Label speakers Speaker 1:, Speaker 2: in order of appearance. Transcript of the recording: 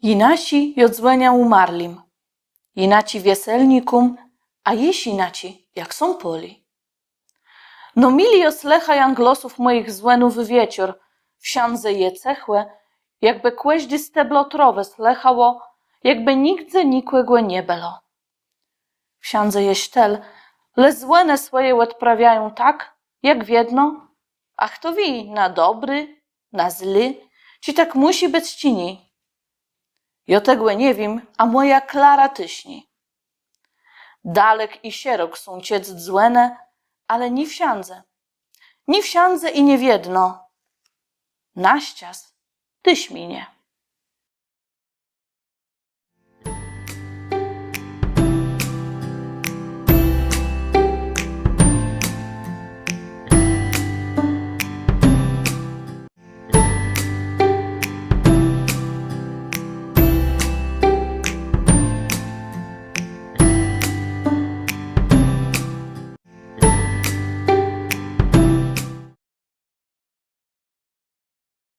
Speaker 1: Jinaci jodzłenia umarlim, jinaci wieselnikum, a jesinaci, jak są poli. No mili oslecha janglosów moich złenów wiecior, wsiądze je cechłe, jakby kłeźdy steblo trowe slechało, jakby nigdy nikłego nie było. Wsiądze je sztel, le złene swoje odprawiają tak, jak wiedno, a kto wi, na dobry, na zły, ci tak musi być cini. Jo tego nie wiem, a moja Klara tyśni. Dalek i sierok są ciec złene, ale ni wsiądze i nie wiedno. Naścias tyś minie.